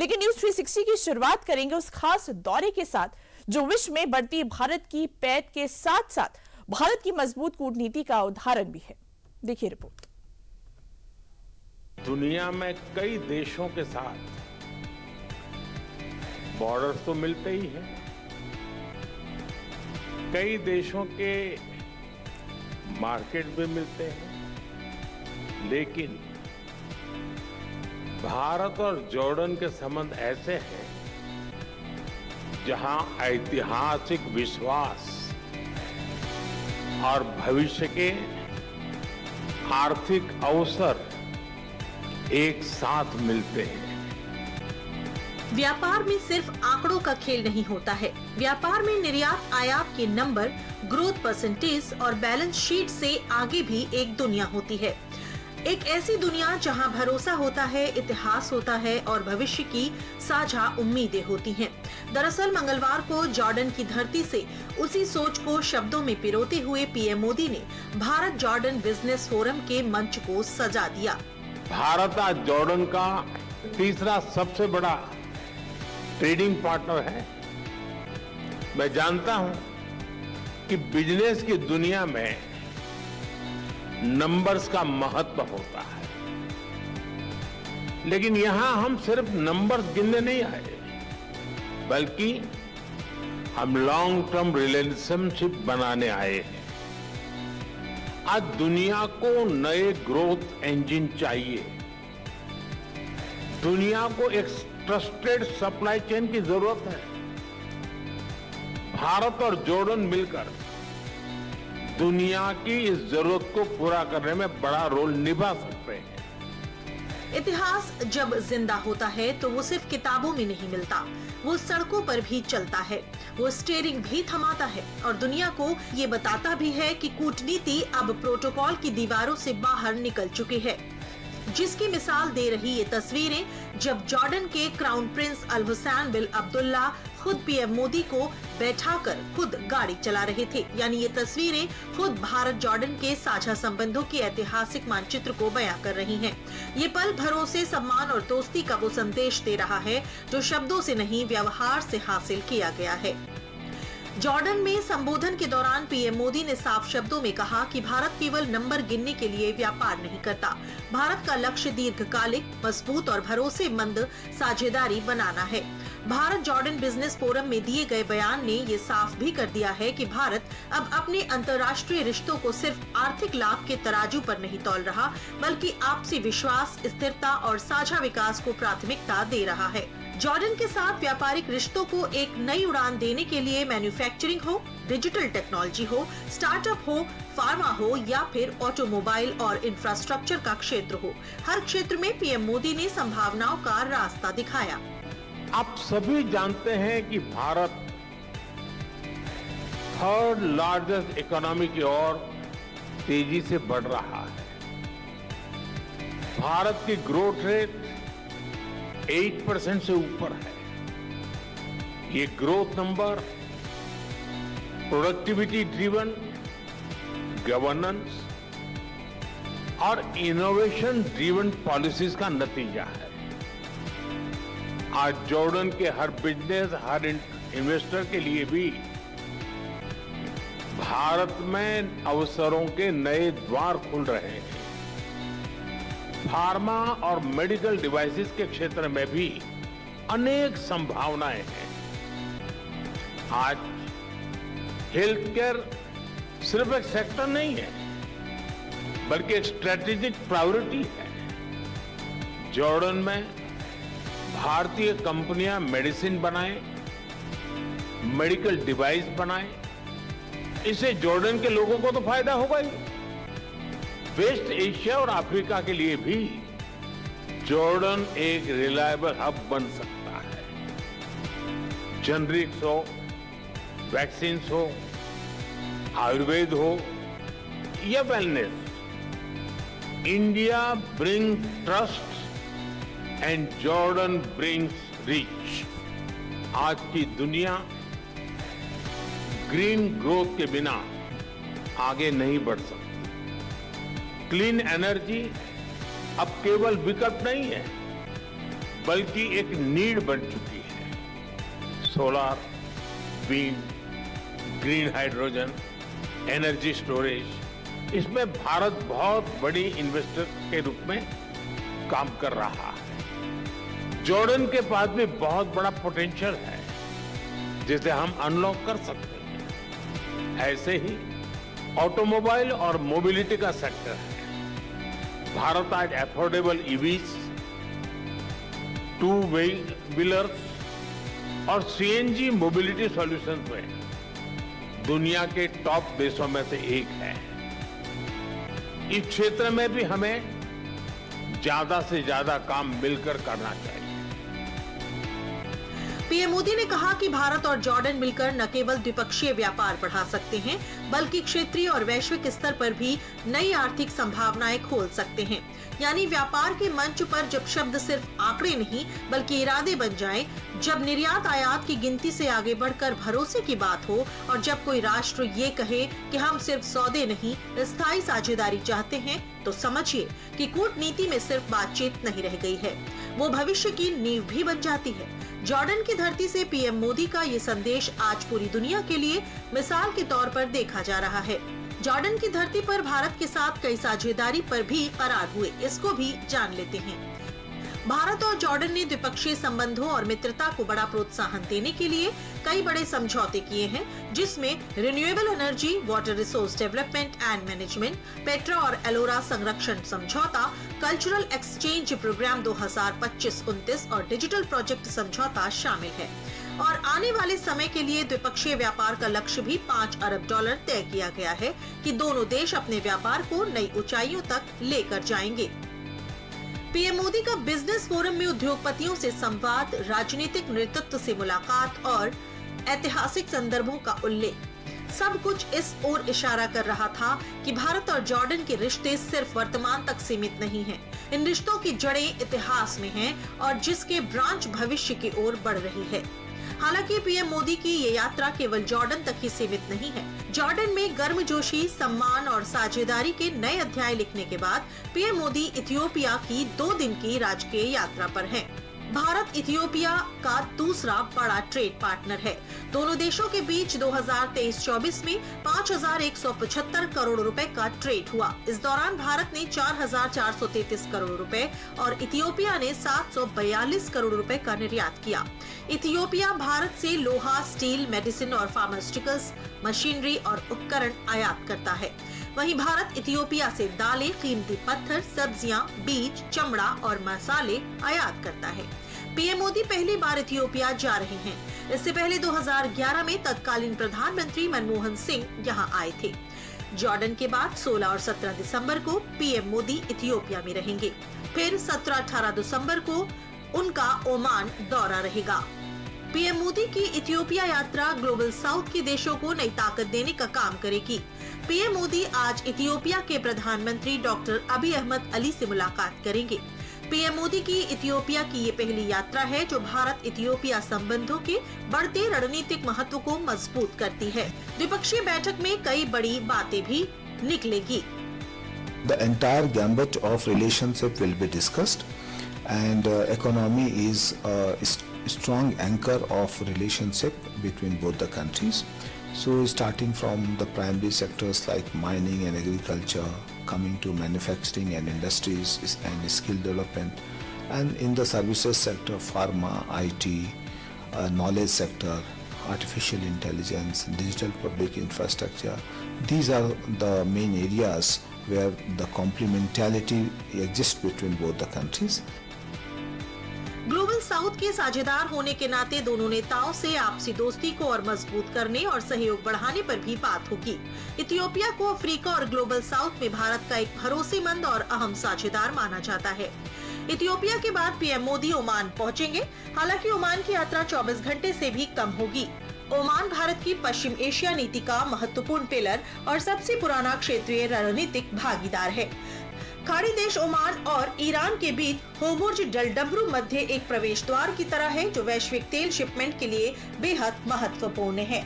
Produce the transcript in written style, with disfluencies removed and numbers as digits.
लेकिन न्यूज 360 की शुरुआत करेंगे उस खास दौरे के साथ जो विश्व में बढ़ती भारत की पैठ के साथ साथ भारत की मजबूत कूटनीति का उदाहरण भी है। देखिए रिपोर्ट। दुनिया में कई देशों के साथ बॉर्डर्स तो मिलते ही हैं, कई देशों के मार्केट भी मिलते हैं, लेकिन भारत और जॉर्डन के संबंध ऐसे हैं जहां ऐतिहासिक विश्वास और भविष्य के आर्थिक अवसर एक साथ मिलते हैं। व्यापार में सिर्फ आंकड़ों का खेल नहीं होता है। व्यापार में निर्यात आयात के नंबर, ग्रोथ परसेंटेज और बैलेंस शीट से आगे भी एक दुनिया होती है। एक ऐसी दुनिया जहां भरोसा होता है, इतिहास होता है और भविष्य की साझा उम्मीदें होती हैं। दरअसल मंगलवार को जॉर्डन की धरती से उसी सोच को शब्दों में पिरोते हुए पीएम मोदी ने भारत जॉर्डन बिजनेस फोरम के मंच को सजा दिया। भारत आज जॉर्डन का तीसरा सबसे बड़ा ट्रेडिंग पार्टनर है। मैं जानता हूं कि बिजनेस की दुनिया में नंबर्स का महत्व होता है, लेकिन यहां हम सिर्फ नंबर्स गिनने नहीं आए, बल्कि हम लॉन्ग टर्म रिलेशनशिप बनाने आए हैं। आज दुनिया को नए ग्रोथ इंजन चाहिए। दुनिया को एक ट्रस्टेड सप्लाई चेन की जरूरत है। भारत और जॉर्डन मिलकर दुनिया की इस जरूरत को पूरा करने में बड़ा रोल निभा सकते हैं। इतिहास जब जिंदा होता है तो वो सिर्फ किताबों में नहीं मिलता, वो सड़कों पर भी चलता है, वो स्टीयरिंग भी थमाता है और दुनिया को ये बताता भी है कि कूटनीति अब प्रोटोकॉल की दीवारों से बाहर निकल चुकी है। जिसकी मिसाल दे रही ये तस्वीरें जब जॉर्डन के क्राउन प्रिंस अल हुसैन बिन अब्दुल्ला खुद पीएम मोदी को बैठाकर खुद गाड़ी चला रहे थे। यानी ये तस्वीरें खुद भारत जॉर्डन के साझा संबंधों के ऐतिहासिक मानचित्र को बयां कर रही हैं। ये पल भरोसे, सम्मान और दोस्ती का वो संदेश दे रहा है जो शब्दों से नहीं, व्यवहार से हासिल किया गया है। जॉर्डन में संबोधन के दौरान पीएम मोदी ने साफ शब्दों में कहा कि भारत केवल नंबर गिनने के लिए व्यापार नहीं करता। भारत का लक्ष्य दीर्घकालिक, मजबूत और भरोसेमंद साझेदारी बनाना है। भारत जॉर्डन बिजनेस फोरम में दिए गए बयान ने ये साफ भी कर दिया है कि भारत अब अपने अंतर्राष्ट्रीय रिश्तों को सिर्फ आर्थिक लाभ के तराजू पर नहीं तौल रहा, बल्कि आपसी विश्वास, स्थिरता और साझा विकास को प्राथमिकता दे रहा है। जॉर्डन के साथ व्यापारिक रिश्तों को एक नई उड़ान देने के लिए मैन्युफैक्चरिंग हो, डिजिटल टेक्नोलॉजी हो, स्टार्टअप हो, फार्मा हो या फिर ऑटोमोबाइल और इंफ्रास्ट्रक्चर का क्षेत्र हो, हर क्षेत्र में पीएम मोदी ने संभावनाओं का रास्ता दिखाया। आप सभी जानते हैं कि भारत थर्ड लार्जेस्ट इकोनॉमी की ओर तेजी से बढ़ रहा है। भारत की ग्रोथ रेट 8% से ऊपर है। ये growth number productivity driven, governance और इनोवेशन ड्रिवन पॉलिसीज का नतीजा है। आज जॉर्डन के हर बिजनेस, हर इन्वेस्टर के लिए भी भारत में अवसरों के नए द्वार खुल रहे हैं। फार्मा और मेडिकल डिवाइसेस के क्षेत्र में भी अनेक संभावनाएं हैं। आज हेल्थ केयर सिर्फ एक सेक्टर नहीं है, बल्कि एक स्ट्रेटेजिक प्रायोरिटी है। जॉर्डन में भारतीय कंपनियां मेडिसिन बनाएं, मेडिकल डिवाइस बनाएं, इससे जॉर्डन के लोगों को तो फायदा होगा ही। वेस्ट एशिया और अफ्रीका के लिए भी जॉर्डन एक रिलायबल हब बन सकता है। जेनरिक्स हो, वैक्सीन्स हो, आयुर्वेद हो या wellness, India bring trust and Jordan brings reach. आज की दुनिया ग्रीन ग्रोथ के बिना आगे नहीं बढ़ सकती। क्लीन एनर्जी अब केवल विकल्प नहीं है, बल्कि एक नीड बन चुकी है। Solar, wind, green hydrogen, energy storage, इसमें भारत बहुत बड़ी इन्वेस्टर के रूप में काम कर रहा है। जॉर्डन के पास भी बहुत बड़ा पोटेंशियल है जिसे हम अनलॉक कर सकते हैं। ऐसे ही ऑटोमोबाइल और मोबिलिटी का सेक्टर है। भारत आज अफोर्डेबल ईवीज, टू व्हीलर्स और सीएनजी मोबिलिटी सॉल्यूशंस में दुनिया के टॉप देशों में से एक है। इस क्षेत्र में भी हमें ज्यादा से ज्यादा काम मिलकर करना चाहिए। पीएम मोदी ने कहा कि भारत और जॉर्डन मिलकर न केवल द्विपक्षीय व्यापार बढ़ा सकते हैं, बल्कि क्षेत्रीय और वैश्विक स्तर पर भी नई आर्थिक संभावनाएं खोल सकते हैं। यानी व्यापार के मंच पर जब शब्द सिर्फ आंकड़े नहीं बल्कि इरादे बन जाएं, जब निर्यात आयात की गिनती से आगे बढ़कर भरोसे की बात हो और जब कोई राष्ट्र ये कहे कि हम सिर्फ सौदे नहीं स्थायी साझेदारी चाहते हैं, तो समझिए कि कूटनीति में सिर्फ बातचीत नहीं रह गई है, वो भविष्य की नींव भी बन जाती है। जॉर्डन की धरती से पीएम मोदी का ये संदेश आज पूरी दुनिया के लिए मिसाल के तौर पर देखा जा रहा है। जॉर्डन की धरती पर भारत के साथ कई साझेदारी पर भी करार हुए, इसको भी जान लेते हैं। भारत और जॉर्डन ने द्विपक्षीय संबंधों और मित्रता को बड़ा प्रोत्साहन देने के लिए कई बड़े समझौते किए हैं, जिसमें renewable energy, water resource development and management, Petra और एलोरा संरक्षण समझौता, कल्चरल एक्सचेंज प्रोग्राम 2025-29 और डिजिटल प्रोजेक्ट समझौता शामिल है। और आने वाले समय के लिए द्विपक्षीय व्यापार का लक्ष्य भी $5 अरब तय किया गया है कि दोनों देश अपने व्यापार को नई ऊंचाइयों तक लेकर जाएंगे। पीएम मोदी का बिजनेस फोरम में उद्योगपतियों से संवाद, राजनीतिक नेतृत्व से मुलाकात और ऐतिहासिक संदर्भों का उल्लेख, सब कुछ इस ओर इशारा कर रहा था कि भारत और जॉर्डन के रिश्ते सिर्फ वर्तमान तक सीमित नहीं हैं। इन रिश्तों की जड़ें इतिहास में हैं और जिसके ब्रांच भविष्य की ओर बढ़ रही है। हालांकि पीएम मोदी की ये यात्रा केवल जॉर्डन तक ही सीमित नहीं है। जॉर्डन में गर्मजोशी, सम्मान और साझेदारी के नए अध्याय लिखने के बाद पीएम मोदी इथियोपिया की 2 दिन की राजकीय यात्रा पर हैं। भारत इथियोपिया का दूसरा बड़ा ट्रेड पार्टनर है। दोनों देशों के बीच 2023-24 में 5,175 करोड़ रुपए का ट्रेड हुआ। इस दौरान भारत ने 4,433 करोड़ रुपए और इथियोपिया ने 742 करोड़ रुपए का निर्यात किया। इथियोपिया भारत से लोहा, स्टील, मेडिसिन और फार्मास्यूटिकल्स, मशीनरी और उपकरण आयात करता है। वहीं भारत इथियोपिया से दालें, कीमती पत्थर, सब्जियां, बीज, चमड़ा और मसाले आयात करता है। पीएम मोदी पहली बार इथियोपिया जा रहे हैं। इससे पहले 2011 में तत्कालीन प्रधानमंत्री मनमोहन सिंह यहां आए थे। जॉर्डन के बाद 16 और 17 दिसंबर को पीएम मोदी इथियोपिया में रहेंगे। फिर 17-18 दिसंबर को उनका ओमान दौरा रहेगा। पीएम मोदी की इथियोपिया यात्रा ग्लोबल साउथ के देशों को नई ताकत देने का काम करेगी। पीएम मोदी आज इथियोपिया के प्रधानमंत्री डॉक्टर अबी अहमद अली से मुलाकात करेंगे। पीएम मोदी की इथियोपिया की ये पहली यात्रा है जो भारत इथियोपिया संबंधों के बढ़ते रणनीतिक महत्व को मजबूत करती है। द्विपक्षीय बैठक में कई बड़ी बातें भी निकलेगी। The entire gambit of relationship will be discussed, and economy is a strong anchor of relationship between both the countries. So starting from the primary sectors like mining and agriculture, coming to manufacturing and industries and skill development, and in the services sector, pharma, IT, knowledge sector, artificial intelligence, digital public infrastructure. These are the main areas where the complementarity exists between both the countries. Global south के साझेदार होने के नाते दोनों नेताओं से आपसी दोस्ती को और मजबूत करने और सहयोग बढ़ाने पर भी बात होगी। इथियोपिया को अफ्रीका और ग्लोबल साउथ में भारत का एक भरोसेमंद और अहम साझेदार माना जाता है। इथियोपिया के बाद पीएम मोदी ओमान पहुंचेंगे। हालांकि ओमान की यात्रा 24 घंटे से भी कम होगी। ओमान भारत की पश्चिम एशिया नीति का महत्वपूर्ण पिलर और सबसे पुराना क्षेत्रीय रणनीतिक भागीदार है। खाड़ी देश ओमान और ईरान के बीच होर्मुज जलडमरू मध्य एक प्रवेश द्वार की तरह है जो वैश्विक तेल शिपमेंट के लिए बेहद महत्वपूर्ण है।